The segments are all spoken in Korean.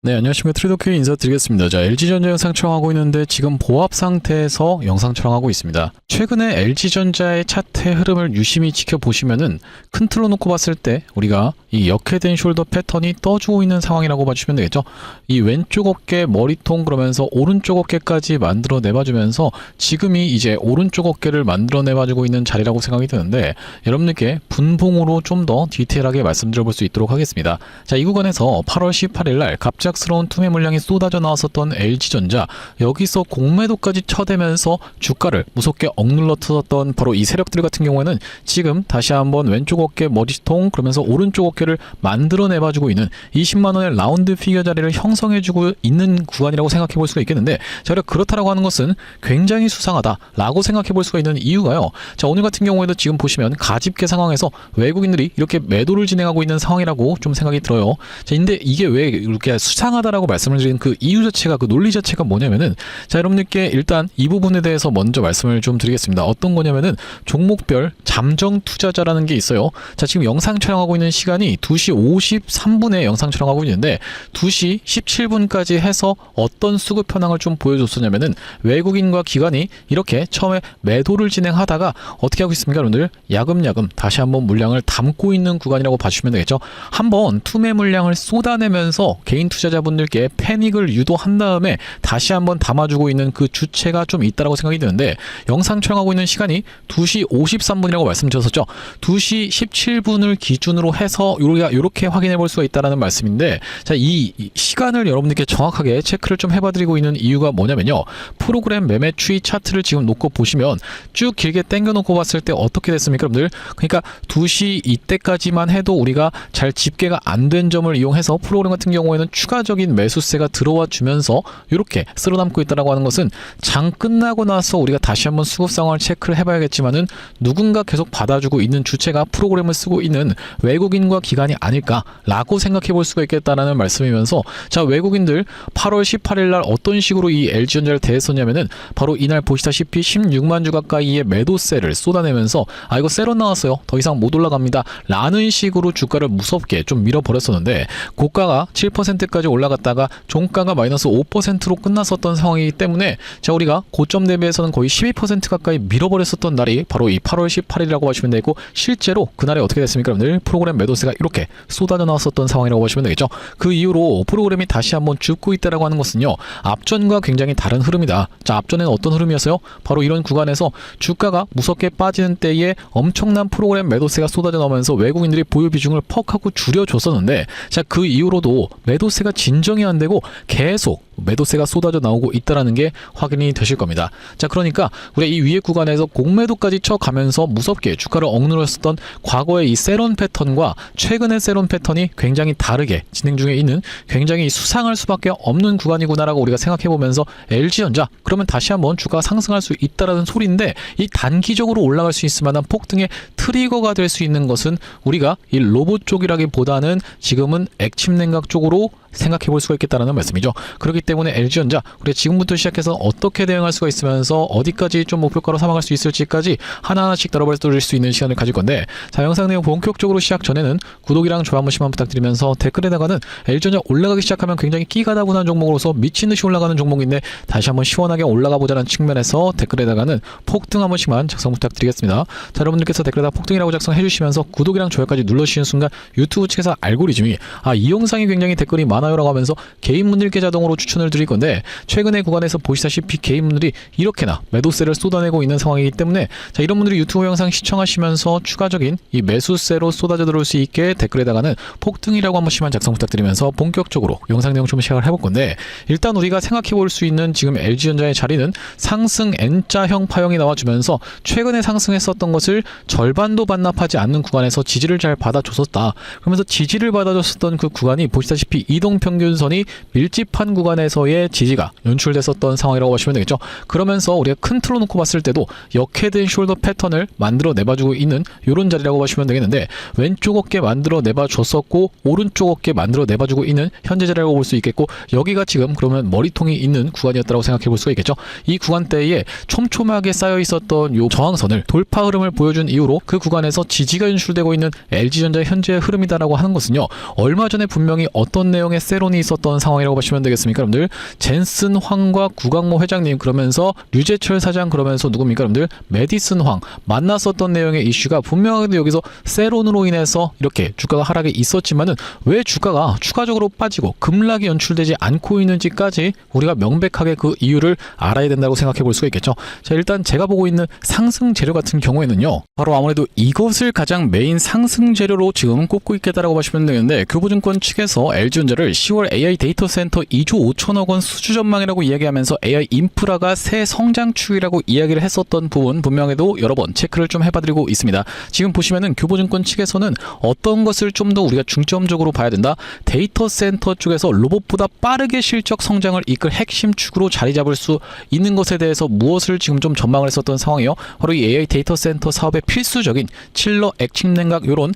네, 안녕하십니까. 트레이더K 인사드리겠습니다. 자, LG전자 영상 촬영하고 있는데 지금 보합 상태에서 영상 촬영하고 있습니다. 최근에 LG전자의 차트 흐름을 유심히 지켜보시면은 큰 틀로 놓고 봤을 때 우리가 이 역회된 숄더 패턴이 떠주고 있는 상황이라고 봐주시면 되겠죠. 이 왼쪽 어깨 머리통 그러면서 오른쪽 어깨까지 만들어 내봐주면서 지금이 이제 오른쪽 어깨를 만들어 내봐주고 있는 자리라고 생각이 드는데 여러분들께 분봉으로 좀 더 디테일하게 말씀드려볼 수 있도록 하겠습니다. 자, 이 구간에서 8월 18일 날 갑작스러운 투매 물량이 쏟아져 나왔었던 LG전자, 여기서 공매도까지 쳐대면서 주가를 무섭게 억눌러 터졌던 바로 이 세력들 같은 경우에는 지금 다시 한번 왼쪽 어깨 머리통 그러면서 오른쪽 어깨를 만들어내봐주고 있는 20만원의 라운드 피겨 자리를 형성해주고 있는 구간이라고 생각해 볼 수가 있겠는데, 자, 그렇다라고 하는 것은 굉장히 수상하다 라고 생각해 볼 수가 있는 이유가요, 자, 오늘 같은 경우에도 지금 보시면 가집계 상황에서 외국인들이 이렇게 매도를 진행하고 있는 상황이라고 좀 생각이 들어요. 자, 근데 이게 왜 이렇게 수상하다라고 말씀을 드린 그 이유 자체가, 그 논리 자체가 뭐냐면은, 자, 여러분들께 일단 이 부분에 대해서 먼저 말씀을 좀 드리겠습니다. 어떤 거냐면은 종목별 잠정 투자자라는 게 있어요. 자, 지금 영상 촬영하고 있는 시간이 2시 53분에 영상 촬영하고 있는데 2시 17분까지 해서 어떤 수급 현황을 좀 보여줬었냐면은, 외국인과 기관이 이렇게 처음에 매도를 진행하다가 어떻게 하고 있습니까? 여러분들 야금야금 다시 한번 물량을 담고 있는 구간이라고 봐주시면 되겠죠. 한번 투매 물량을 쏟아내면서 개인 투자자분들께 패닉을 유도한 다음에 다시 한번 담아주고 있는 그 주체가 좀 있다라고 생각이 드는데, 영상 촬영하고 있는 시간이 2시 53분이라고 말씀드렸었죠. 2시 17분을 기준으로 해서 우리가 이렇게 확인해 볼 수가 있다라는 말씀인데, 자, 이 시간을 여러분들께 정확하게 체크를 좀 해봐드리고 있는 이유가 뭐냐면요, 프로그램 매매 추이 차트를 지금 놓고 보시면 쭉 길게 당겨 놓고 봤을 때 어떻게 됐습니까, 여러분들? 그러니까 2시 이때까지만 해도 우리가 잘 집계가 안 된 점을 이용해서 프로그램 같은 경우에는 추가적인 매수세가 들어와 주면서 이렇게 쓸어담고 있다라고 하는 것은, 장 끝나고 나서 우리가 다시 한번 수급 상황을 체크를 해봐야겠지만은 누군가 계속 받아주고 있는 주체가 프로그램을 쓰고 있는 외국인과 기관이 아닐까라고 생각해 볼 수가 있겠다라는 말씀이면서, 자, 외국인들 8월 18일 날 어떤 식으로 이 LG전자를 대했었냐면은 바로 이날 보시다시피 16만 주 가까이의 매도세를 쏟아내면서, 아, 이거 세로 나왔어요, 더 이상 못 올라갑니다 라는 식으로 주가를 무섭게 좀 밀어버렸었는데, 고가가 7%까지 올라갔다가 종가가 마이너스 5%로 끝났었던 상황이기 때문에, 자, 우리가 고점 대비해서는 거의 12% 가까이 밀어버렸었던 날이 바로 이 8월 18일이라고 보시면 되고, 실제로 그날에 어떻게 됐습니까? 여러분들 프로그램 매도세가 이렇게 쏟아져 나왔었던 상황이라고 보시면 되겠죠. 그 이후로 프로그램이 다시 한번 죽고 있다라고 하는 것은요, 앞전과 굉장히 다른 흐름이다. 자, 앞전에는 어떤 흐름이었어요? 바로 이런 구간에서 주가가 무섭게 빠지는 때에 엄청난 프로그램 매도세가 쏟아져 나오면서 외국인들이 보유 비중을 퍽 하고 줄여줬었는데, 자, 그 이후로도 매도세가 진정이 안 되고 계속 매도세가 쏟아져 나오고 있다라는 게 확인이 되실 겁니다. 자, 그러니까 우리가 이 위에 구간에서 공매도까지 쳐가면서 무섭게 주가를 억눌렀었던 과거의 이 세론 패턴과 최근의 세론 패턴이 굉장히 다르게 진행 중에 있는, 굉장히 수상할 수밖에 없는 구간이구나라고 우리가 생각해보면서 LG전자, 그러면 다시 한번 주가가 상승할 수 있다라는 소리인데, 이 단기적으로 올라갈 수 있을 만한 폭등의 트리거가 될 수 있는 것은 우리가 이 로봇 쪽이라기보다는 지금은 액침 냉각 쪽으로 생각해 볼 수가 있겠다는 말씀이죠. 그렇기 때문에 LG전자, 우리가 지금부터 시작해서 어떻게 대응할 수가 있으면서 어디까지 좀 목표가로 삼아갈 수 있을지까지 하나하나씩 다뤄볼 수 있는 시간을 가질 건데, 자, 영상 내용 본격적으로 시작 전에는 구독이랑 좋아요 한 번씩만 부탁드리면서, 댓글에다가는 LG전자 올라가기 시작하면 굉장히 끼가다분한 종목으로서 미친듯이 올라가는 종목인데 다시 한번 시원하게 올라가 보자는 측면에서 댓글에다가는 폭등 한 번씩만 작성 부탁드리겠습니다. 자, 여러분들께서 댓글에다 폭등이라고 작성해 주시면서 구독이랑 좋아요까지 눌러주시는 순간 유튜브 측에서 알고리즘이, 아, 이 영상이 굉장히 댓글이 많아요 라고 하면서 개인분들께 자동으로 추천을 드릴 건데, 최근의 구간에서 보시다시피 개인분들이 이렇게나 매도세를 쏟아내고 있는 상황이기 때문에, 자, 이런 분들이 유튜브 영상 시청하시면서 추가적인 이 매수세로 쏟아져 들어올 수 있게 댓글에다가는 폭등이라고 한 번씩만 작성 부탁드리면서 본격적으로 영상 내용 좀 시작을 해볼 건데, 일단 우리가 생각해 볼 수 있는 지금 LG전자의 자리는 상승 N자형 파형이 나와주면서 최근에 상승했었던 것을 절반도 반납하지 않는 구간에서 지지를 잘 받아줬었다. 그러면서 지지를 받아줬었던 그 구간이 보시다시피 이동평균선이 밀집한 구간에 구간에서의 지지가 연출됐었던 상황이라고 보시면 되겠죠. 그러면서 우리가 큰 틀로 놓고 봤을 때도 역헤드 앤 숄더 패턴을 만들어 내봐주고 있는 이런 자리라고 보시면 되겠는데, 왼쪽 어깨 만들어 내봐줬었고 오른쪽 어깨 만들어 내봐주고 있는 현재 자리라고 볼 수 있겠고, 여기가 지금 그러면 머리통이 있는 구간이었다고 생각해 볼 수가 있겠죠. 이 구간대에 촘촘하게 쌓여 있었던 요 저항선을 돌파 흐름을 보여준 이후로 그 구간에서 지지가 연출되고 있는 LG전자의 현재의 흐름이다라고 하는 것은요, 얼마 전에 분명히 어떤 내용의 세론이 있었던 상황이라고 보시면 되겠습니까, 여러분들? 젠슨 황과 구강모 회장님, 그러면서 류재철 사장, 그러면서 누굽니까, 여러분들? 메디슨 황 만났었던 내용의 이슈가 분명하게 여기서 세론으로 인해서 이렇게 주가가 하락이 있었지만은 왜 주가가 추가적으로 빠지고 급락이 연출되지 않고 있는지까지 우리가 명백하게 그 이유를 알아야 된다고 생각해 볼 수가 있겠죠. 자, 일단 제가 보고 있는 상승 재료 같은 경우에는요, 바로 아무래도 이것을 가장 메인 상승 재료로 지금 꼽고 있겠다라고 보시면 되는데, 교보증권 측에서 LG전자를 10월 AI 데이터 센터 2조 5천억 원 수주 전망이라고 이야기하면서 AI 인프라가 새 성장축이라고 이야기를 했었던 부분 분명히도 여러 번 체크를 좀 해봐드리고 있습니다. 지금 보시면은 교보증권 측에서는 어떤 것을 좀 더 우리가 중점적으로 봐야 된다, 데이터 센터 쪽에서 로봇보다 빠르게 실적 성장을 이끌 핵심 축으로 자리 잡을 수 있는 것에 대해서 무엇을 지금 좀 전망을 했었던 상황이에요. 바로 이 AI 데이터 센터 사업의 필수적인 칠러 액침 냉각 요런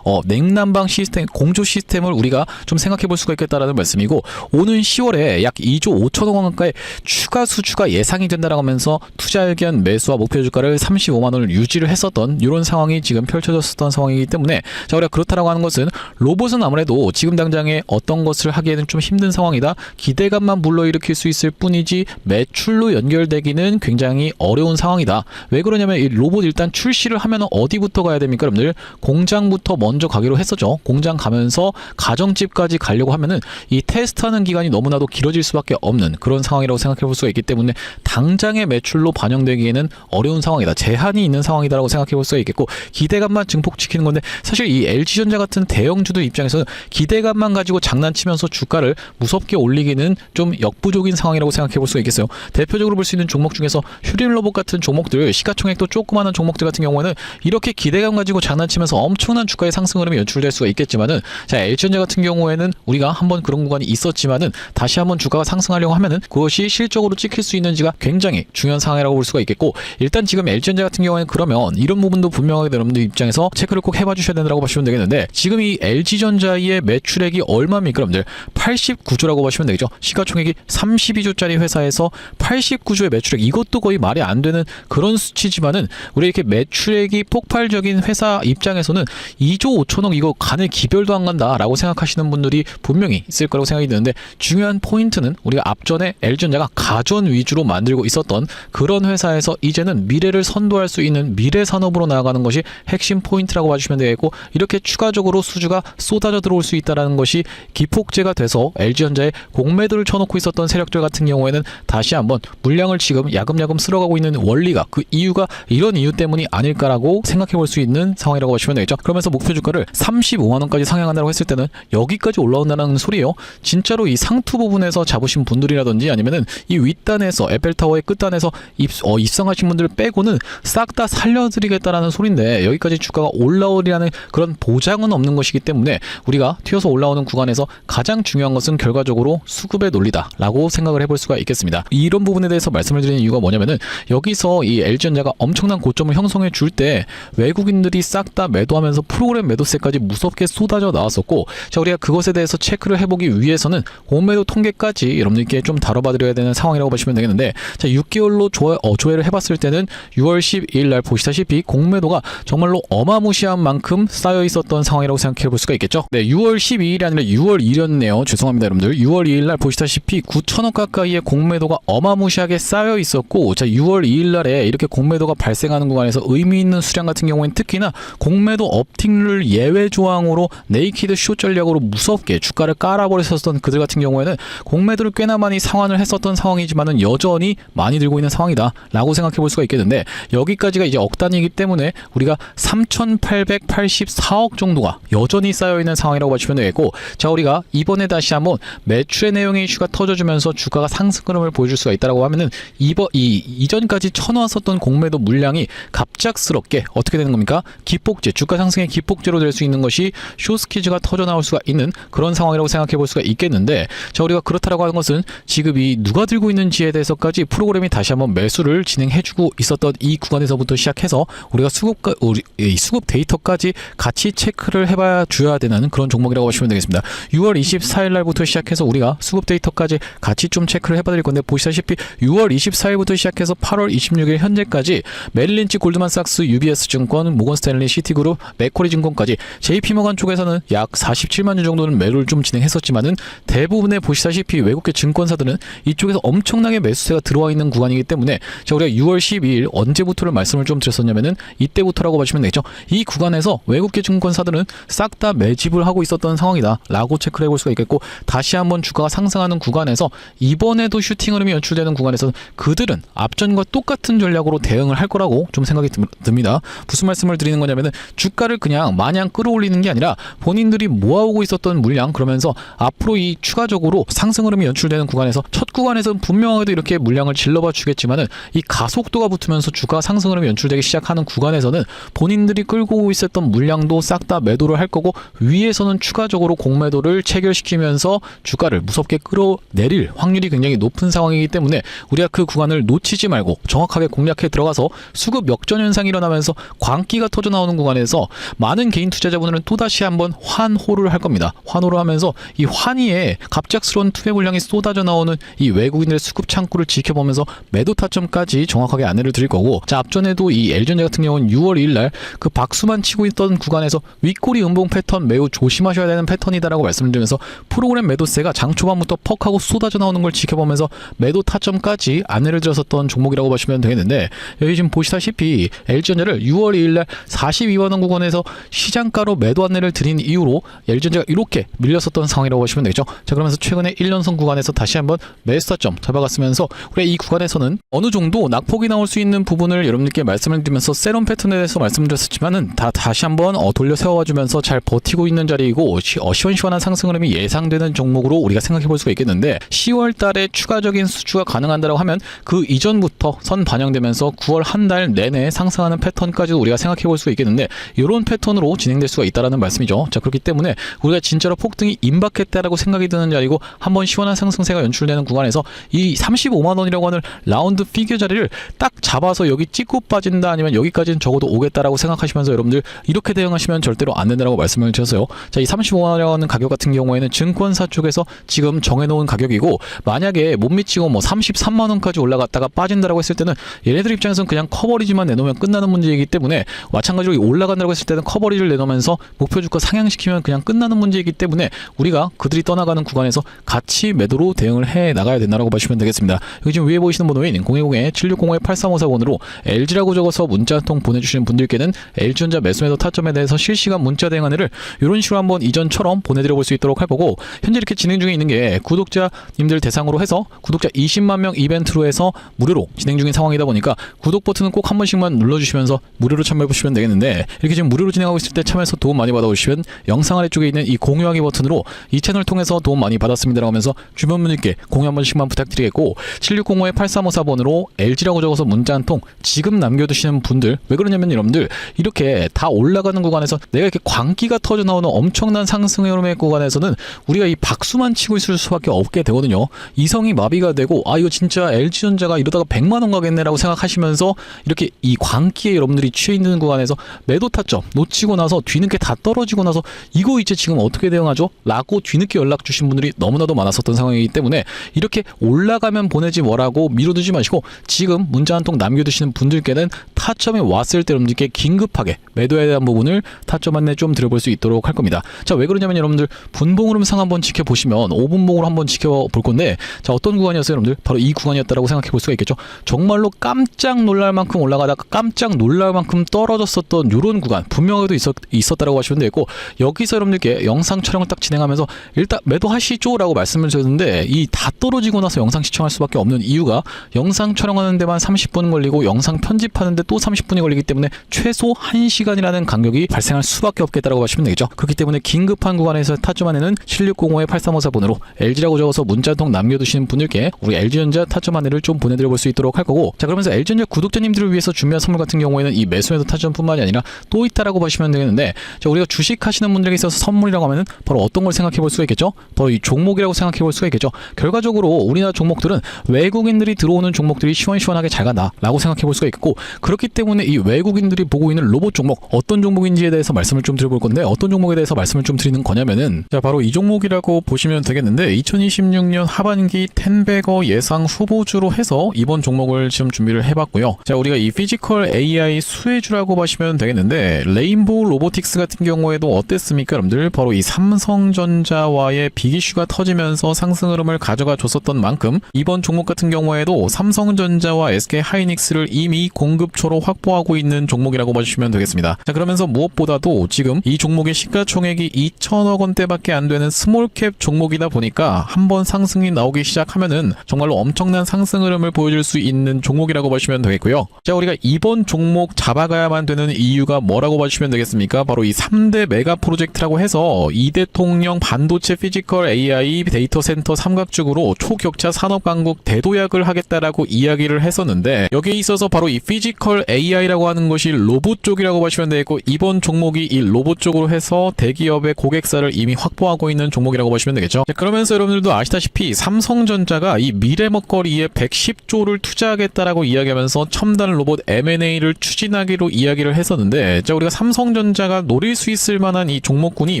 냉난방 시스템, 공조 시스템을 우리가 좀 생각해 볼 수가 있겠다라는 말씀이고, 오는 10월에 약 2조 5천억 원 가까이 추가 수주가 예상이 된다라고 하면서 투자 의견 매수와 목표 주가를 35만 원을 유지를 했었던 이런 상황이 지금 펼쳐졌었던 상황이기 때문에, 자, 우리가 그렇다라고 하는 것은 로봇은 아무래도 지금 당장에 어떤 것을 하기에는 좀 힘든 상황이다, 기대감만 불러일으킬 수 있을 뿐이지 매출로 연결되기는 굉장히 어려운 상황이다. 왜 그러냐면 이 로봇 일단 출시를 하면 어디부터 가야 됩니까, 여러분들? 공장부터 먼저 가기로 했었죠. 공장 가면서 가정집까지 가려고 하면은 이 테스트하는 기간이 너무나도 길어질 수밖에 없는 그런 상황이라고 생각해 볼 수가 있기 때문에 당장의 매출로 반영되기에는 어려운 상황이다, 제한이 있는 상황이다라고 생각해 볼 수가 있겠고, 기대감만 증폭시키는 건데, 사실 이 LG전자 같은 대형주들 입장에서는 기대감만 가지고 장난치면서 주가를 무섭게 올리기는 좀 역부족인 상황이라고 생각해 볼 수가 있겠어요. 대표적으로 볼 수 있는 종목 중에서 휴림로봇 같은 종목들, 시가총액도 조그마한 종목들 같은 경우에는 이렇게 기대감 가지고 장난치면서 엄청난 주가의 상승 흐름이 연출될 수가 있겠지만은, 자, LG전자 같은 경우에는 우리가 한번 그런 구간이 있었지만은 다시 한번 주가가 상승하려고 하면은 그것이 실적으로 찍힐 수 있는지가 굉장히 중요한 상황이라고 볼 수가 있겠고, 일단 지금 LG전자 같은 경우에는 그러면 이런 부분도 분명하게 여러분들 입장에서 체크를 꼭 해봐 주셔야 된다고 보시면 되겠는데, 지금 이 LG전자의 매출액이 얼마입니까, 여러분들? 89조라고 보시면 되겠죠. 시가총액이 32조짜리 회사에서 89조의 매출액, 이것도 거의 말이 안 되는 그런 수치지만은 우리 이렇게 매출액이 폭발적인 회사 입장에서는 2조 5천억 이거 간에 기별도 안 간다라고 생각하시는 분들이 분명히 있을 거라고 생각이 드는데, 중요한 포인트는 우리가 앞전에 LG전자가 가전 위주로 만들고 있었던 그런 회사에서 이제는 미래를 선도할 수 있는 미래 산업으로 나아가는 것이 핵심 포인트라고 봐주시면 되겠고, 이렇게 추가적으로 수주가 쏟아져 들어올 수 있다는 것이 기폭제가 돼서 LG전자에 공매도를 쳐놓고 있었던 세력들 같은 경우에는 다시 한번 물량을 지금 야금야금 쓸어가고 있는 원리가, 그 이유가 이런 이유 때문이 아닐까라고 생각해 볼 수 있는 상황이라고 보시면 되겠죠. 그러면서 목표 주가를 35만 원까지 상향한다고 했을 때는 여기까지 올라온다는 소리예요. 진짜로 이 상투 부분에서 잡으신 분들이라든지 아니면은 이 윗단에서 에펠타워의 끝단에서 입성하신 분들 빼고는 싹 다 살려드리겠다라는 소리인데, 여기까지 주가가 올라오리라는 그런 보장은 없는 것이기 때문에 우리가 튀어서 올라오는 구간에서 가장 중요한 것은 결과적으로 수급의 논리다라고 생각을 해볼 수가 있겠습니다. 이런 부분에 대해서 말씀을 드리는 이유가 뭐냐면은, 여기서 이 LG전자가 엄청난 고점을 형성해 줄 때 외국인들이 싹 다 매도하면서 프로그램 매도세까지 무섭게 쏟아져 나왔었고, 자, 우리가 그것에 대해서 체크를 해보기 위해서는 공매도 통계까지 여러분들께 좀 다뤄봐 드려야 되는 상황이라고 보시면 되겠는데, 자, 6개월로 조회를 해봤을 때는 6월 12일 날 보시다시피 공매도가 정말로 어마무시한 만큼 쌓여 있었던 상황이라고 생각해 볼 수가 있겠죠. 네, 6월 12일이 아니라 6월 1일이었네요. 죄송합니다, 여러분들. 6월 2일 날 보시다시피 9천억 가까이의 공매도가 어마무시하게 쌓여 있었고, 자, 6월 2일 날에 이렇게 공매도가 발생하는 구간에서 의미 있는 수량 같은 경우에는 특히나 공매도 업팅룰 예외 조항으로 네이키드 쇼 전략으로 무섭게 주가를 깔아버렸었던 그들 같은 경우에는 공매도를 꽤나 많이 상환을 했었던 상황이지만은 여전히 많이 들고 있는 상황이다 라고 생각해 볼 수가 있겠는데, 여기까지가 이제 억 단위이기 때문에 우리가 3,884억 정도가 여전히 쌓여있는 상황이라고 보시면 되겠고, 자, 우리가 이번에 다시 한번 매출의 내용의 이슈가 터져주면서 주가가 상승 흐름을 보여줄 수가 있다라고 하면은 이전까지 쳐놓았었던 공매도 물량이 갑작스럽게 어떻게 되는 겁니까? 기폭제, 주가 상승의 기폭제로 될 수 있는 것이 쇼스퀴즈가 터져 나올 수가 있는 그런 상황이라고 생각해 볼 수가 있겠는데, 자, 우리가 그렇다라고 주가라고 하는 것은 지급이 누가 들고 있는지에 대해서까지 프로그램이 다시 한번 매수를 진행해주고 있었던 이 구간에서부터 시작해서 우리가 수급 데이터까지 같이 체크를 해봐야 줘야 되는 그런 종목이라고 보시면 되겠습니다. 6월 24일 날부터 시작해서 우리가 수급 데이터까지 같이 좀 체크를 해봐 드릴 건데, 보시다시피 6월 24일부터 시작해서 8월 26일 현재까지 메릴린치, 골드만삭스, UBS 증권, 모건스탠리, 시티그룹, 맥쿼리 증권까지 JP모간 쪽에서는 약 47만 주 정도는 매도를 좀 진행했었지만은, 대부분의 보시다시피 외국계 증권사들은 이쪽에서 엄청나게 매수세가 들어와 있는 구간이기 때문에, 자, 우리가 6월 12일 언제부터를 말씀을 좀 드렸었냐면은 이때부터라고 보시면 되겠죠. 이 구간에서 외국계 증권사들은 싹 다 매집을 하고 있었던 상황이다 라고 체크를 해볼 수가 있겠고, 다시 한번 주가가 상승하는 구간에서 이번에도 슈팅 흐름이 연출되는 구간에서 그들은 앞전과 똑같은 전략으로 대응을 할 거라고 좀 생각이 듭니다. 무슨 말씀을 드리는 거냐면은, 주가를 그냥 마냥 끌어올리는 게 아니라 본인들이 모아오고 있었던 물량, 그러면서 앞으로 이 추가적으로 상승 흐름이 연출되는 구간에서 첫 구간에서는 분명하게도 이렇게 물량을 질러봐 주겠지만은, 이 가속도가 붙으면서 주가 상승 흐름이 연출되기 시작하는 구간에서는 본인들이 끌고 있었던 물량도 싹 다 매도를 할 거고, 위에서는 추가적으로 공매도를 체결시키면서 주가를 무섭게 끌어내릴 확률이 굉장히 높은 상황이기 때문에, 우리가 그 구간을 놓치지 말고 정확하게 공략해 들어가서 수급 역전 현상이 일어나면서 광기가 터져 나오는 구간에서 많은 개인 투자자분들은 또다시 한번 환호를 할 겁니다. 환호를 하면서 이 환희에 갑작스러운 투매 물량이 쏟아져 나오는 이 외국인들의 수급 창구를 지켜보면서 매도 타점까지 정확하게 안내를 드릴 거고, 자, 앞전에도 이 LG전자 같은 경우는 6월 2일 날 그 박수만 치고 있던 구간에서 윗꼬리 음봉 패턴 매우 조심하셔야 되는 패턴이다라고 말씀을 드리면서, 프로그램 매도세가 장 초반부터 퍽하고 쏟아져 나오는 걸 지켜보면서 매도 타점까지 안내를 드렸었던 종목이라고 보시면 되겠는데, 여기 지금 보시다시피 LG전자를 6월 2일 날 42만원 구간에서 시장가로 매도 안내를 드린 이후로 LG전자가 이렇게 밀렸었던 상황이라고 보시면 되겠죠. 자, 그러면서 최근에 1년선 구간에서 다시 한번 매수 타점 잡아갔으면서, 우리 이 구간에서는 어느 정도 낙폭이 나올 수 있는 부분을 여러분들께 말씀을 드리면서 세럼 패턴에 대해서 말씀드렸었지만은 다시 한번 돌려 세워주면서 잘 버티고 있는 자리이고, 시원시원한 상승 흐름이 예상되는 종목으로 우리가 생각해 볼 수가 있겠는데, 10월 달에 추가적인 수주가 가능한다라고 하면 그 이전부터 선 반영되면서 9월 한 달 내내 상승하는 패턴까지도 우리가 생각해 볼 수가 있겠는데, 이런 패턴으로 진행될 수가 있다라는 말씀이죠. 자, 그렇기 때문에 우리가 진짜로 폭등이 임박했다라고 생각이 드는 자리고, 한번 시원한 상승세가 연출되는 구간에서 이 35만 원이라고 하는 라운드 피겨 자리를 딱 잡아서 여기 찍고 빠진다, 아니면 여기까지는 적어도 오겠다라고 생각하시면서 여러분들 이렇게 대응하시면 절대로 안 된다라고 말씀을 드렸어요. 자, 이 35만 원이라고 하는 가격 같은 경우에는 증권사 쪽에서 지금 정해놓은 가격이고, 만약에 못 미치고 뭐 33만 원까지 올라갔다가 빠진다라고 했을 때는 얘네들 입장에서는 그냥 커버리지만 내놓으면 끝나는 문제이기 때문에, 마찬가지로 올라간다고 했을 때는 커버리를 내놓으면서 목표 주가 상향시키면 그냥 끝나는 문제이기 때문에, 우리가 그들이 떠나가는 구간에서 같이 매도로 대응을 해 나가야 된다라고 보시면 되겠습니다. 여기 지금 위에 보이시는 번호인 010-7605-8354번으로 LG라고 적어서 문자 한 통 보내주시는 분들께는 LG전자 매수매도 타점에 대해서 실시간 문자 대응 안내를 이런 식으로 한번 이전처럼 보내드려 볼 수 있도록 할 거고, 현재 이렇게 진행 중에 있는 게 구독자님들 대상으로 해서 구독자 20만 명 이벤트로 해서 무료로 진행 중인 상황이다 보니까, 구독 버튼은 꼭 한 번씩만 눌러주시면서 무료로 참여해 보시면 되겠는데, 이렇게 지금 무료로 진행하고 있을 때 참여해서 도움 많이 받아보시면 영상 아래쪽에 있는 이 공유하기 버튼으로 이 채널 통해서 도움 많이 받았습니다라고 하면서 주변 분들께 공유 한 번씩만 부탁드리겠고, 7605-8354번으로 LG라고 적어서 문자 한 통 지금 남겨두시는 분들, 왜 그러냐면 여러분들 이렇게 다 올라가는 구간에서 내가 이렇게 광기가 터져 나오는 엄청난 상승의 흐름의 구간에서는 우리가 이 박수만 치고 있을 수밖에 없게 되거든요. 이성이 마비가 되고, 아, 이거 진짜 LG전자가 이러다가 100만 원 가겠네라고 생각하시면서 이렇게 이 광기에 여러분들이 취해 있는 구간에서 매도 타점 놓치고 나서 뒤늦게 다 떨어지고 나서 이거 이제 지금 어떻게 대응하죠? 라고 뒤늦게 연락 주신 분들이 너무나도 많았었던 상황이기 때문에, 이렇게 올라가면 보내지 뭐라고 미뤄두지 마시고 지금 문자 한 통 남겨두시는 분들께는 타점에 왔을 때 여러분들께 긴급하게 매도에 대한 부분을 타점 안내 좀 드려볼 수 있도록 할 겁니다. 자, 왜 그러냐면 여러분들 분봉 흐름상 한번 지켜보시면 5분봉으로 한번 지켜볼 건데, 자, 어떤 구간이었어요 여러분들? 바로 이 구간이었다라고 생각해 볼 수가 있겠죠. 정말로 깜짝 놀랄 만큼 올라가다가 깜짝 놀랄 만큼 떨어졌었던 요런 구간 분명히도 있었다라고 하시면 되겠고, 여기서 여러분들께 영상 촬영을 딱 진행하면서 일단 매도하시죠 라고 말씀을 드렸는데, 이 다 떨어지고 나서 영상 시청할 수밖에 없는 이유가, 영상 촬영하는 데만 30분 걸리고 영상 편집하는데 또 30분이 걸리기 때문에 최소 1시간이라는 간격이 발생할 수밖에 없겠다라고 하시면 되겠죠. 그렇기 때문에 긴급한 구간에서 타점 안내는 7605-8354번으로 LG라고 적어서 문자 한 통 남겨두시는 분들께 우리 LG전자 타점 안내를 좀 보내드려 볼 수 있도록 할 거고, 자, 그러면서 LG전자 구독자님들을 위해서 준비한 선물 같은 경우에는 이 매수매도 타점뿐만이 아니라 또 있다라고 보시면 되겠는데, 자, 우리가 주식 하시는 분들에게 있어서 선물이라고 하면은 바로 어떤 걸 생각해 볼 수가 있겠죠? 바로 이 종목이라고 생각해 생각해 볼 수가 있겠죠. 결과적으로 우리나라 종목들은 외국인들이 들어오는 종목들이 시원시원하게 잘 간다라고 생각해 볼 수가 있고, 그렇기 때문에 이 외국인들이 보고 있는 로봇 종목 어떤 종목인지에 대해서 말씀을 좀 드려볼 건데, 어떤 종목에 대해서 말씀을 좀 드리는 거냐면은 자 바로 이 종목이라고 보시면 되겠는데, 2026년 하반기 텐베거 예상 후보주로 해서 이번 종목을 지금 준비를 해봤고요. 자 우리가 이 피지컬 AI 수혜주라고 보시면 되겠는데, 레인보우 로보틱스 같은 경우에도 어땠습니까 여러분들? 바로 이 삼성전자와의 빅이슈가 터지면서 상승 흐름을 가져가 줬었던 만큼 이번 종목 같은 경우에도 삼성전자와 SK하이닉스를 이미 공급처로 확보하고 있는 종목이라고 봐주시면 되겠습니다. 자 그러면서 무엇보다도 지금 이 종목의 시가총액이 2천억 원대밖에 안 되는 스몰캡 종목이다 보니까 한번 상승이 나오기 시작하면은 정말로 엄청난 상승 흐름을 보여줄 수 있는 종목이라고 보시면 되겠고요. 자 우리가 이번 종목 잡아가야만 되는 이유가 뭐라고 봐주시면 되겠습니까? 바로 이 3대 메가 프로젝트라고 해서 이대통령 반도체 피지컬 AI 데이터 센터 삼각죽으로 초격차 산업 강국 대도약을 하겠다라고 이야기를 했었는데, 여기에 있어서 바로 이 피지컬 AI라고 하는 것이 로봇 쪽이라고 보시면 되겠고, 이번 종목이 이 로봇 쪽으로 해서 대기업의 고객사를 이미 확보하고 있는 종목이라고 보시면 되겠죠. 자, 그러면서 여러분들도 아시다시피 삼성전자가 이 미래 먹거리에 110조를 투자하겠다라고 이야기하면서 첨단 로봇 M&A를 추진하기로 이야기를 했었는데, 자 우리가 삼성전자가 노릴 수 있을 만한 이 종목군이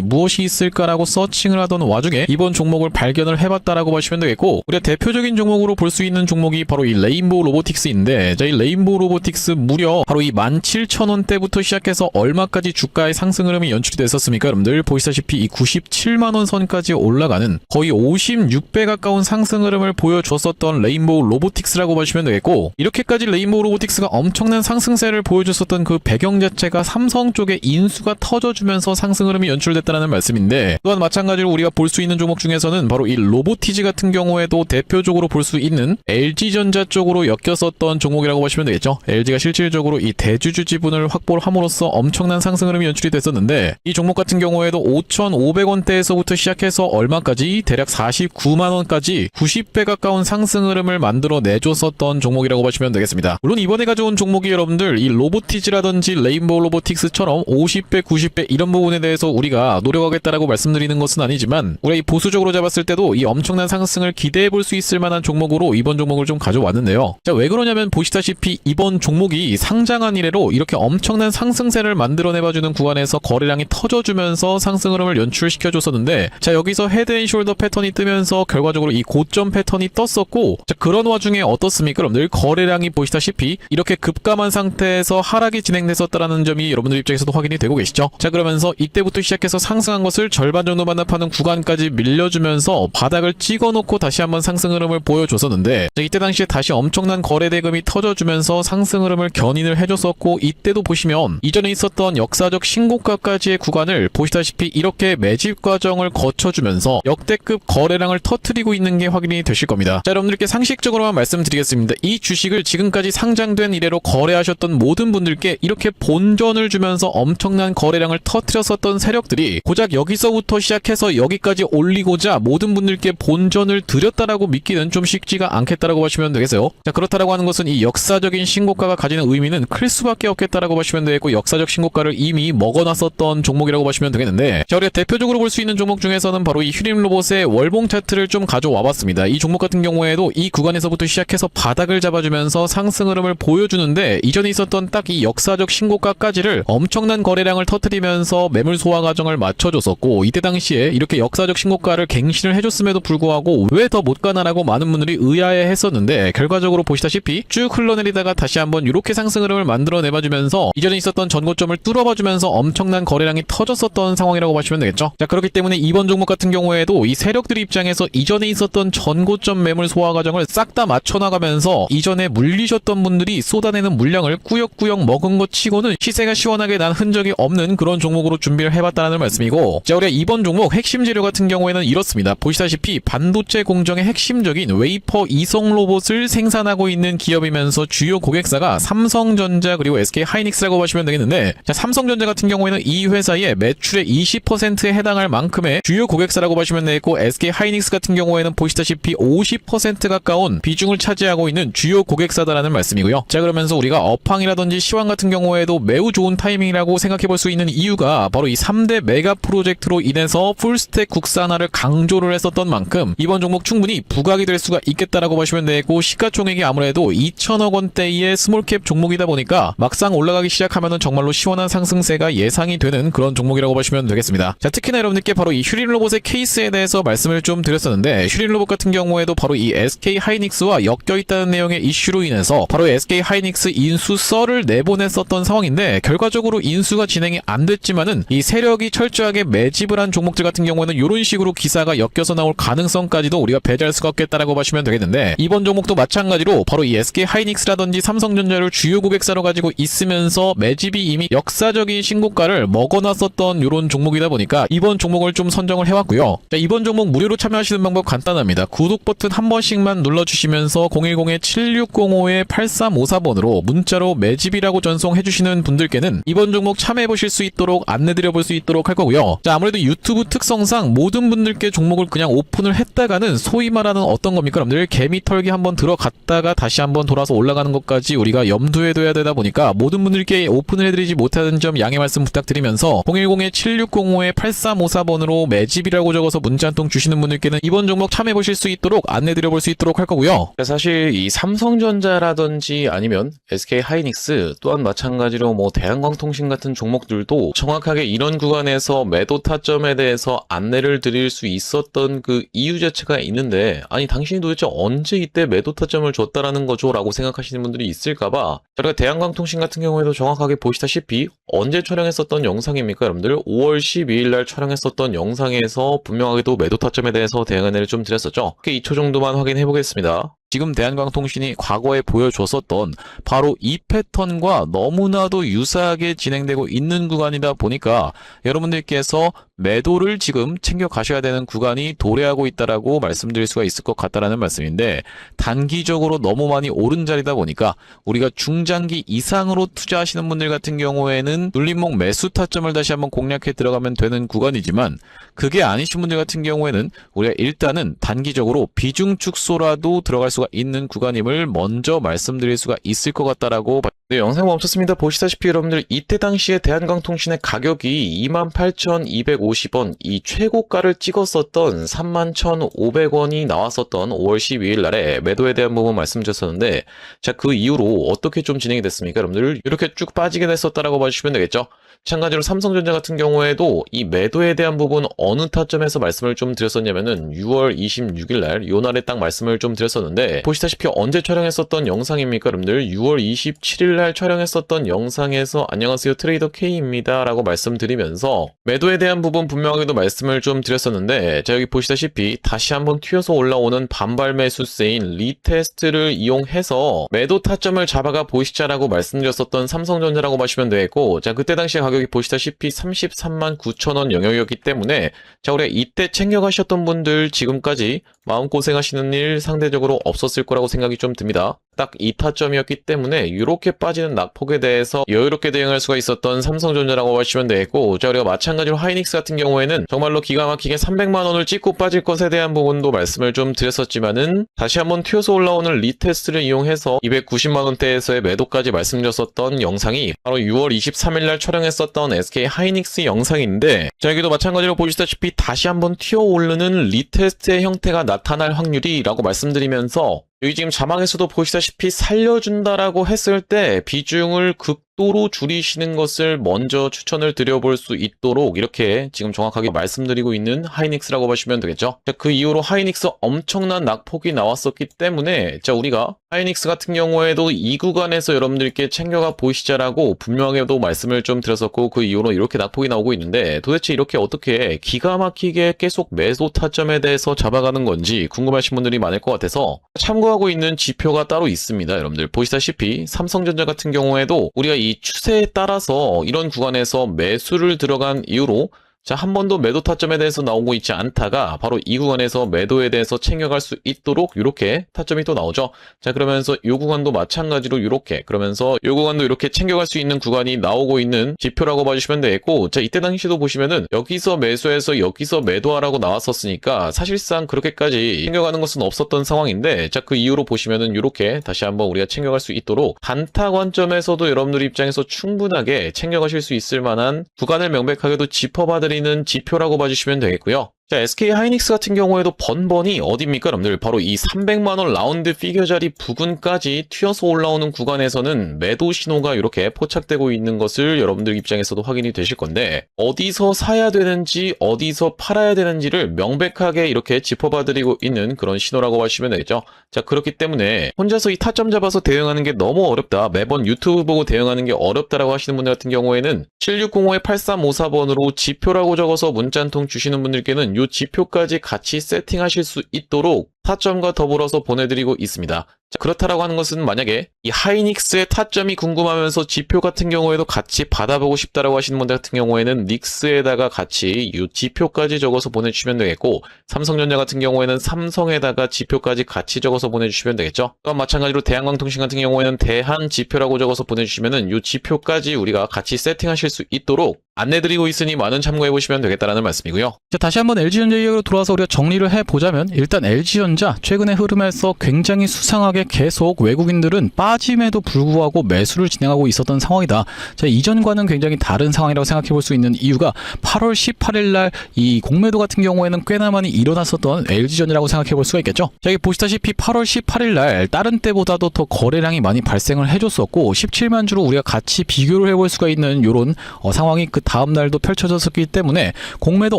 무엇이 있을까라고 서칭을 하던 와중에 이번 종목을 발견을 해봤다라고 보시면 되겠고, 우리가 대표적인 종목으로 볼 수 있는 종목이 바로 이 레인보우 로보틱스인데, 자 이 레인보우 로보틱스 무려 바로 이 17,000원대부터 시작해서 얼마까지 주가의 상승 흐름이 연출이 됐었습니까 여러분들? 보시다시피 이 97만원 선까지 올라가는 거의 56배 가까운 상승 흐름을 보여줬었던 레인보우 로보틱스라고 보시면 되겠고, 이렇게까지 레인보우 로보틱스가 엄청난 상승세를 보여줬었던 그 배경 자체가 삼성 쪽에 인수가 터져주면서 상승 흐름이 연출됐다는 말씀인데, 또한 마찬가지로 우리가 볼 수 있는 종목 중에서는 바로 이 로보티지 같은 경우에도 대표적으로 볼 수 있는 LG전자 쪽으로 엮였었던 종목이라고 보시면 되겠죠. LG가 실질적으로 이 대주주 지분을 확보를 함으로써 엄청난 상승 흐름이 연출이 됐었는데, 이 종목 같은 경우에도 5,500원대에서부터 시작해서 얼마까지? 대략 49만원까지 90배 가까운 상승 흐름을 만들어 내줬었던 종목이라고 보시면 되겠습니다. 물론 이번에 가져온 종목이 여러분들 이 로보티지라든지 레인보우 로보틱스처럼 50배, 90배 이런 부분에 대해서 우리가 노력하겠다라고 말씀드리는 것은 아니지만, 우리가 이 보수적으로 잡았을 때도 이 엄청난 상승을 기대해 볼 수 있을 만한 종목으로 이번 종목을 좀 가져왔는데요. 자, 왜 그러냐면 보시다시피 이번 종목이 상장한 이래로 이렇게 엄청난 상승세를 만들어내봐주는 구간에서 거래량이 터져주면서 상승 흐름을 연출시켜줬었는데, 자 여기서 헤드앤숄더 패턴이 뜨면서 결과적으로 이 고점 패턴이 떴었고, 자 그런 와중에 어떻습니까 여러분들? 거래량이 보시다시피 이렇게 급감한 상태에서 하락이 진행됐었다라는 점이 여러분들 입장에서도 확인이 되고 계시죠. 자 그러면서 이때부터 시작해서 상승한 것을 절반 정도 반납하는 구간까지 밀려주면서 바닥을 찍어놓고 다시 한번 상승 흐름을 보여줬었는데, 자, 이때 당시에 다시 엄청난 거래 대금이 터져주면서 상승 흐름을 견인을 해줬었고, 이때도 보시면 이전에 있었던 역사적 신고가까지의 구간을 보시다시피 이렇게 매집 과정을 거쳐주면서 역대급 거래량을 터뜨리고 있는 게 확인이 되실 겁니다. 자 여러분들께 상식적으로만 말씀드리겠습니다. 이 주식을 지금까지 상장된 이래로 거래하셨던 모든 분들께 이렇게 본전을 주면서 엄청난 거래량을 터뜨렸었던 세력들이 고작 여기서부터 시작해서 여기까지 올리고자 모든 분들께 본전을 드렸다라고 믿기는 좀 쉽지가 않겠다라고 보시면 되겠어요. 자 그렇다라고 하는 것은 이 역사적인 신고가가 가지는 의미는 클 수밖에 없겠다라고 보시면 되겠고, 역사적 신고가를 이미 먹어놨었던 종목이라고 보시면 되겠는데, 자 우리가 대표적으로 볼 수 있는 종목 중에서는 바로 이 휴림 로봇의 월봉 차트를 좀 가져와봤습니다. 이 종목 같은 경우에도 이 구간에서부터 시작해서 바닥을 잡아주면서 상승 흐름을 보여주는데, 이전에 있었던 딱 이 역사적 신고가까지를 엄청난 거래량을 터뜨리면서 매물 소화 과정을 맞춰줬었고, 이때 당시에 이렇게 역사적 신고가를 갱신을 해줬음에도 불구하고 왜 더 못 가나라고 많은 분들이 의아해 했었는데, 결과적으로 보시다시피 쭉 흘러내리다가 다시 한번 이렇게 상승 흐름을 만들어내봐주면서 이전에 있었던 전고점을 뚫어봐주면서 엄청난 거래량이 터졌었던 상황이라고 보시면 되겠죠. 자 그렇기 때문에 이번 종목 같은 경우에도 이 세력들 입장에서 이전에 있었던 전고점 매물 소화 과정을 싹 다 맞춰나가면서 이전에 물리셨던 분들이 쏟아내는 물량을 꾸역꾸역 먹은 것 치고는 시세가 시원하게 난 흔적이 없는 그런 종목으로 준비를 해봤다는 말씀이고, 자 우리가 이번 종목 핵심 재료 같은 경우에는 이렇습니다. 보시다시피 반도체 공정의 핵심적인 웨이퍼 이성 로봇을 생산하고 있는 기업이면서 주요 고객사가 삼성전자 그리고 SK하이닉스라고 보시면 되겠는데, 자 삼성전자 같은 경우에는 이 회사의 매출의 20%에 해당할 만큼의 주요 고객사라고 보시면 되겠고, SK하이닉스 같은 경우에는 보시다시피 50% 가까운 비중을 차지하고 있는 주요 고객사다라는 말씀이고요. 자 그러면서 우리가 업황이라든지 시황 같은 경우에도 매우 좋은 타이밍이라고 생각해 볼 수 있는 이유가 바로 이 3대 메가 프로젝트로 인해서 풀스택 국산화를 강조를 해서 있었던 만큼 이번 종목 충분히 부각이 될 수가 있겠다라고 보시면 되고, 시가총액이 아무래도 2천억 원대의 스몰캡 종목이다 보니까 막상 올라가기 시작하면은 정말로 시원한 상승세가 예상이 되는 그런 종목이라고 보시면 되겠습니다. 자, 특히나 여러분들께 바로 이 휴린로봇의 케이스에 대해서 말씀을 좀 드렸었는데, 휴린로봇 같은 경우에도 바로 이 SK하이닉스와 엮여있다는 내용의 이슈로 인해서 바로 SK하이닉스 인수 썰을 내보냈었던 상황인데, 결과적으로 인수가 진행이 안 됐지만은 이 세력이 철저하게 매집을 한 종목들 같은 경우에는 이런 식으로 기사가 엮여서 나올 가능성까지도 우리가 배제할 수가 없겠다라고 보시면 되겠는데, 이번 종목도 마찬가지로 바로 이 SK하이닉스라든지 삼성전자를 주요 고객사로 가지고 있으면서 매집이 이미 역사적인 신고가를 먹어놨었던 이런 종목이다 보니까 이번 종목을 좀 선정을 해왔고요. 자, 이번 종목 무료로 참여하시는 방법 간단합니다. 구독 버튼 한 번씩만 눌러주시면서 010-7605-8354번으로 문자로 매집이라고 전송해주시는 분들께는 이번 종목 참여해보실 수 있도록 안내드려볼 수 있도록 할 거고요. 자, 아무래도 유튜브 특성상 모든 분들께 종목을 그냥 오픈을 했다가는 소위 말하는 어떤 겁니까? 여러분들 개미털기 한번 들어갔다가 다시 한번 돌아서 올라가는 것까지 우리가 염두에 둬야 되다 보니까 모든 분들께 오픈을 해드리지 못하는 점 양해 말씀 부탁드리면서 010-7605-8354번으로 매집이라고 적어서 문자 한 통 주시는 분들께는 이번 종목 참여해보실 수 있도록 안내드려볼 수 있도록 할 거고요. 사실 이 삼성전자라든지 아니면 SK하이닉스 또한 마찬가지로 뭐 대한광통신 같은 종목들도 정확하게 이런 구간에서 매도 타점에 대해서 안내를 드릴 수 있었던 그 이유 자체가 있는데, 아니 당신이 도대체 언제 이때 매도 타점을 줬다라는 거죠? 라고 생각하시는 분들이 있을까봐 저희가 대한광통신 같은 경우에도 정확하게 보시다시피 언제 촬영했었던 영상입니까 여러분들? 5월 12일 날 촬영했었던 영상에서 분명하게도 매도 타점에 대해서 대응 안내를 좀 드렸었죠. 2초 정도만 확인해 보겠습니다. 지금 대한광통신이 과거에 보여줬었던 바로 이 패턴과 너무나도 유사하게 진행되고 있는 구간이다 보니까 여러분들께서 매도를 지금 챙겨 가셔야 되는 구간이 도래하고 있다라고 말씀드릴 수가 있을 것 같다라는 말씀인데, 단기적으로 너무 많이 오른 자리다 보니까 우리가 중장기 이상으로 투자하시는 분들 같은 경우에는 눌림목 매수 타점을 다시 한번 공략해 들어가면 되는 구간이지만, 그게 아니신 분들 같은 경우에는 우리가 일단은 단기적으로 비중 축소라도 들어갈 수가 있는 구간임을 먼저 말씀드릴 수가 있을 것 같다라고. 네, 영상 멈췄습니다. 보시다시피 여러분들 이때 당시에 대한광통신의 가격이 28,250원, 이 최고가를 찍었었던 31,500원이 나왔었던 5월 12일 날에 매도에 대한 부분 말씀드렸었는데, 자, 그 이후로 어떻게 좀 진행이 됐습니까? 여러분들 이렇게 쭉 빠지게 됐었다라고 봐주시면 되겠죠. 마찬가지로 삼성전자 같은 경우에도 이 매도에 대한 부분 어느 타점에서 말씀을 좀 드렸었냐면은 6월 26일 날, 요 날에 딱 말씀을 좀 드렸었는데, 보시다시피 언제 촬영했었던 영상입니까? 여러분들 6월 27일 날 촬영했었던 영상에서 안녕하세요 트레이더 K입니다 라고 말씀드리면서 매도에 대한 부분 분명하게도 말씀을 좀 드렸었는데, 자, 여기 보시다시피 다시 한번 튀어서 올라오는 반발 매수세인 리테스트를 이용해서 매도 타점을 잡아가 보시자라고 말씀드렸었던 삼성전자라고 보시면 되겠고, 자, 그때 당시 가격이 보시다시피 33만 9천원 영역이었기 때문에, 자, 우리가 이때 챙겨가셨던 분들 지금까지 마음고생하시는 일 상대적으로 없었을 거라고 생각이 좀 듭니다. 딱 이 타점이었기 때문에 이렇게 빠지는 낙폭에 대해서 여유롭게 대응할 수가 있었던 삼성전자라고 보시면 되겠고, 자, 우리가 마찬가지로 하이닉스 같은 경우에는 정말로 기가 막히게 300만원을 찍고 빠질 것에 대한 부분도 말씀을 좀 드렸었지만은 다시 한번 튀어서 올라오는 리테스트를 이용해서 290만원대에서의 매도까지 말씀드렸었던 영상이 바로 6월 23일 날 촬영했었던 SK하이닉스 영상인데, 자, 여기도 마찬가지로 보시다시피 다시 한번 튀어오르는 리테스트의 형태가 나타날 확률이라고 말씀드리면서, 여기 지금 자막에서도 보시다시피 살려준다라고 했을 때 비중을 극도로 줄이시는 것을 먼저 추천을 드려볼 수 있도록 이렇게 지금 정확하게 말씀드리고 있는 하이닉스라고 보시면 되겠죠. 자, 그 이후로 하이닉스 엄청난 낙폭이 나왔었기 때문에, 자, 우리가 하이닉스 같은 경우에도 이 구간에서 여러분들께 챙겨가 보시자라고 분명하게도 말씀을 좀 드렸었고, 그 이후로 이렇게 낙폭이 나오고 있는데, 도대체 이렇게 어떻게 기가 막히게 계속 매도 타점에 대해서 잡아가는 건지 궁금하신 분들이 많을 것 같아서 참고하고 있는 지표가 따로 있습니다. 여러분들 보시다시피 삼성전자 같은 경우에도 우리가 이 추세에 따라서 이런 구간에서 매수를 들어간 이후로, 자, 한 번도 매도 타점에 대해서 나오고 있지 않다가 바로 이 구간에서 매도에 대해서 챙겨갈 수 있도록 이렇게 타점이 또 나오죠. 자, 그러면서 이 구간도 마찬가지로 이렇게, 그러면서 이 구간도 이렇게 챙겨갈 수 있는 구간이 나오고 있는 지표라고 봐주시면 되겠고, 자, 이때 당시도 보시면은 여기서 매수해서 여기서 매도하라고 나왔었으니까 사실상 그렇게까지 챙겨가는 것은 없었던 상황인데, 자, 그 이후로 보시면은 이렇게 다시 한번 우리가 챙겨갈 수 있도록 단타 관점에서도 여러분들 입장에서 충분하게 챙겨가실 수 있을 만한 구간을 명백하게도 짚어봐드리는 지표라고 봐주시면 되겠고요. 자, SK 하이닉스 같은 경우에도 번번이 어딥니까, 여러분들? 바로 이 300만원 라운드 피겨 자리 부근까지 튀어서 올라오는 구간에서는 매도 신호가 이렇게 포착되고 있는 것을 여러분들 입장에서도 확인이 되실 건데, 어디서 사야 되는지, 어디서 팔아야 되는지를 명백하게 이렇게 짚어봐드리고 있는 그런 신호라고 하시면 되겠죠. 자, 그렇기 때문에 혼자서 이 타점 잡아서 대응하는 게 너무 어렵다, 매번 유튜브 보고 대응하는 게 어렵다라고 하시는 분들 같은 경우에는 7605-8354번으로 지표라고 적어서 문자 한 통 주시는 분들께는 요 지표까지 같이 세팅하실 수 있도록 타점과 더불어서 보내드리고 있습니다. 자, 그렇다라고 하는 것은 만약에 이 하이닉스의 타점이 궁금하면서 지표 같은 경우에도 같이 받아보고 싶다라고 하시는 분들 같은 경우에는 닉스에다가 같이 이 지표까지 적어서 보내주시면 되겠고, 삼성전자 같은 경우에는 삼성에다가 지표까지 같이 적어서 보내주시면 되겠죠. 또한 마찬가지로 대한광통신 같은 경우에는 대한 지표라고 적어서 보내주시면은 이 지표까지 우리가 같이 세팅하실 수 있도록 안내드리고 있으니 많은 참고해보시면 되겠다라는 말씀이고요. 자, 다시 한번 LG전자 이야기로 돌아와서 우리가 정리를 해보자면, 일단 LG전자 최근의 흐름에서 굉장히 수상하게 계속 외국인들은 빠짐에도 불구하고 매수를 진행하고 있었던 상황이다. 자, 이전과는 굉장히 다른 상황이라고 생각해 볼 수 있는 이유가 8월 18일 날 이 공매도 같은 경우에는 꽤나 많이 일어났었던 LG전이라고 생각해 볼 수가 있겠죠. 자, 여기 보시다시피 8월 18일 날 다른 때보다도 더 거래량이 많이 발생을 해줬었고, 17만 주로 우리가 같이 비교를 해볼 수가 있는 이런 상황이 그 다음 날도 펼쳐졌었기 때문에 공매도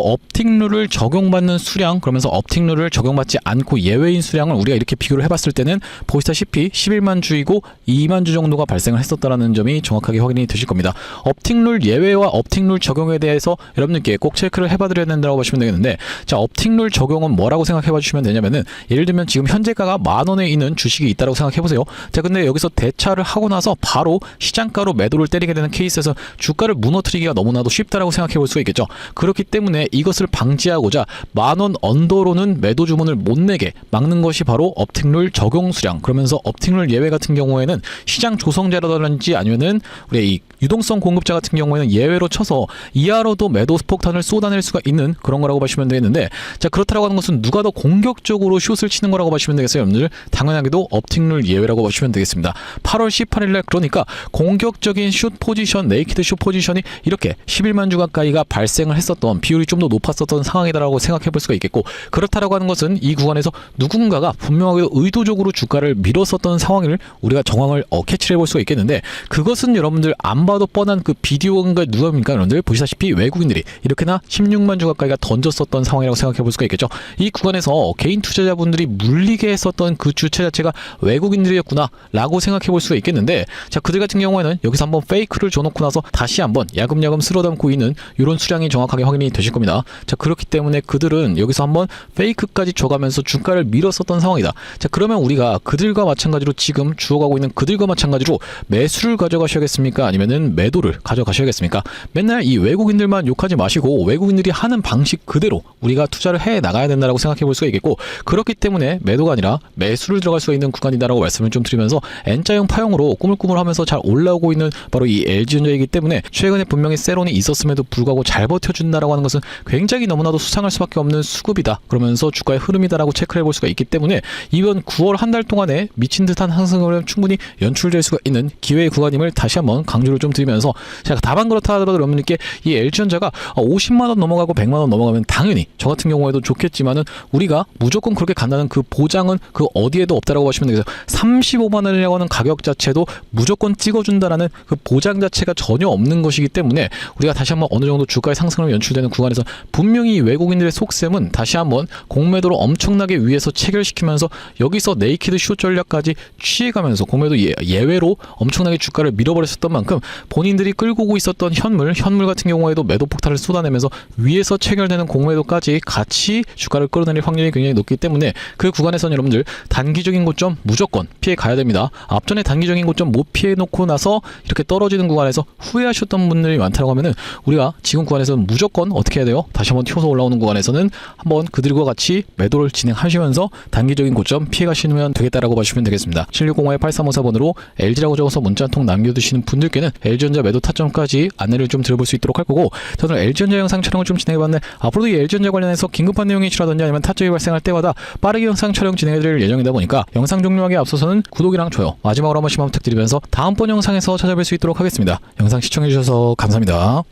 업틱룰을 적용받는 수량, 그러면서 업틱룰을 적용받지 않고 예외인 수량을 우리가 이렇게 비교를 해봤을 때는 보시다시피 11만 주이고 2만 주 정도가 발생을 했었다는 점이 정확하게 확인이 되실 겁니다. 업틱룰 예외와 업틱룰 적용에 대해서 여러분들께 꼭 체크를 해봐드려야 된다고 보시면 되겠는데, 자, 업틱룰 적용은 뭐라고 생각해봐 주시면 되냐면은, 예를 들면 지금 현재가가 10,000원에 있는 주식이 있다고 생각해보세요. 자, 근데 여기서 대차를 하고 나서 바로 시장가로 매도를 때리게 되는 케이스에서 주가를 무너뜨리기가 너무나도 쉽다라고 생각해볼 수가 있겠죠. 그렇기 때문에 이것을 방지하고자 10,000원 언더로는 매도 주문을 못 내게 막는 것이 바로 업틱룰 적용 수량, 그러면서 업틱룰 예외 같은 경우에는 시장 조성자라든지 아니면은 우리 이 유동성 공급자 같은 경우에는 예외로 쳐서 이하로도 매도 폭탄을 쏟아낼 수가 있는 그런 거라고 보시면 되겠는데, 자, 그렇다라고 하는 것은 누가 더 공격적으로 숏을 치는 거라고 보시면 되겠어요, 여러분들? 당연하게도 업틱룰 예외라고 보시면 되겠습니다. 8월 18일 날 그러니까 공격적인 숏 포지션, 네이키드 숏 포지션이 이렇게 11만 주 가까이가 발생을 했었던, 비율이 좀 더 높았었던 상황이다라고 생각해 볼 수가 있겠고, 그렇다라고 하는 것은 이 구간에서 누군가가 분명하게 의도적으로 주가를 밀었었던 상황을 우리가 정황을 캐치를 해볼 수가 있겠는데, 그것은 여러분들 안 봐도 뻔한 그 비디오인가 누굽니까? 여러분들 보시다시피 외국인들이 이렇게나 16만 주 가까이가 던졌었던 상황이라고 생각해 볼 수가 있겠죠. 이 구간에서 개인 투자자분들이 물리게 했었던 그 주체 자체가 외국인들이었구나 라고 생각해 볼 수가 있겠는데, 자, 그들 같은 경우에는 여기서 한번 페이크를 줘놓고 나서 다시 한번 야금야금 쓸어담고 있는 이런 수량이 정확하게 확인이 되실 겁니다. 자, 그렇기 때문에 그들은 여기서 한번 페이크까지 줘가면서 주가를 밀었었던 상황이다. 자, 그러면 우리가 그들과 마찬가지로 지금 주어가고 있는 그들과 마찬가지로 매수를 가져가셔야겠습니까? 아니면은 매도를 가져가셔야겠습니까? 맨날 이 외국인들만 욕하지 마시고 외국인들이 하는 방식 그대로 우리가 투자를 해 나가야 된다라고 생각해 볼 수가 있겠고, 그렇기 때문에 매도가 아니라 매수를 들어갈 수가 있는 구간이다라고 말씀을 좀 드리면서, N자형 파형으로 꾸물꾸물하면서 잘 올라오고 있는 바로 이 LG전자이기 때문에 최근에 분명히 세론이 있었음에도 불구하고 잘 버텨준다라고 하는 것은 굉장히 너무나도 수상할 수밖에 없는 수급이다, 그러면서 주가의 흐름이다라고 체크를 해볼 수가 있기 때문에 이번 9월 한 달 동안에 미친 듯한 상승을 충분히 연출될 수가 있는 기회의 구간임을 다시 한번 강조를 좀 드리면서, 제가 다만 그렇다 하더라도 여러분들께 이 LG전자가 50만원 넘어가고 100만원 넘어가면 당연히 저 같은 경우에도 좋겠지만은 우리가 무조건 그렇게 간다는 그 보장은 그 어디에도 없다라고 보시면 되겠어요. 35만원이라고 하는 가격 자체도 무조건 찍어준다라는 그 보장 자체가 전혀 없는 것이기 때문에 우리가 다시 한번 어느 정도 주가의 상승으로 연출되는 구간에서 분명히 외국인들의 속셈은 다시 한번 공매도로 엄청나게 위에서 체결시키면서 여기서 네이키드 숏 전략까지 취해가면서 공매도 예외로 엄청나게 주가를 밀어버렸었던 만큼 본인들이 끌고 오고 있었던 현물 같은 경우에도 매도 폭탄을 쏟아내면서 위에서 체결되는 공매도까지 같이 주가를 끌어내릴 확률이 굉장히 높기 때문에 그 구간에서는 여러분들 단기적인 고점 무조건 피해 가야 됩니다. 앞전에 단기적인 고점 못 피해 놓고 나서 이렇게 떨어지는 구간에서 후회하셨던 분들이 많다고 하면은 우리가 지금 구간에서는 무조건 어떻게 해야 돼요? 다시 한번 튀어서 올라오는 구간에서는 한번 그들과 같이 매도를 진행하시면서 단기적인 고점 피해 가시면 되겠다라고 봐주시면 되겠습니다. 7605-8354번으로 LG라고 적어서 문자 한 통 남겨두시는 분들께는 LG전자 매도 타점까지 안내를 좀 들어볼 수 있도록 할 거고, 저는 LG전자 영상 촬영을 좀 진행해봤는데 앞으로도 이 LG전자 관련해서 긴급한 내용이 있으라든지 아니면 타점이 발생할 때마다 빠르게 영상 촬영 진행해드릴 예정이다 보니까 영상 종료하기에 앞서서는 구독이랑 좋아요 마지막으로 한 번씩만 부탁드리면서 다음번 영상에서 찾아뵐 수 있도록 하겠습니다. 영상 시청해주셔서 감사합니다.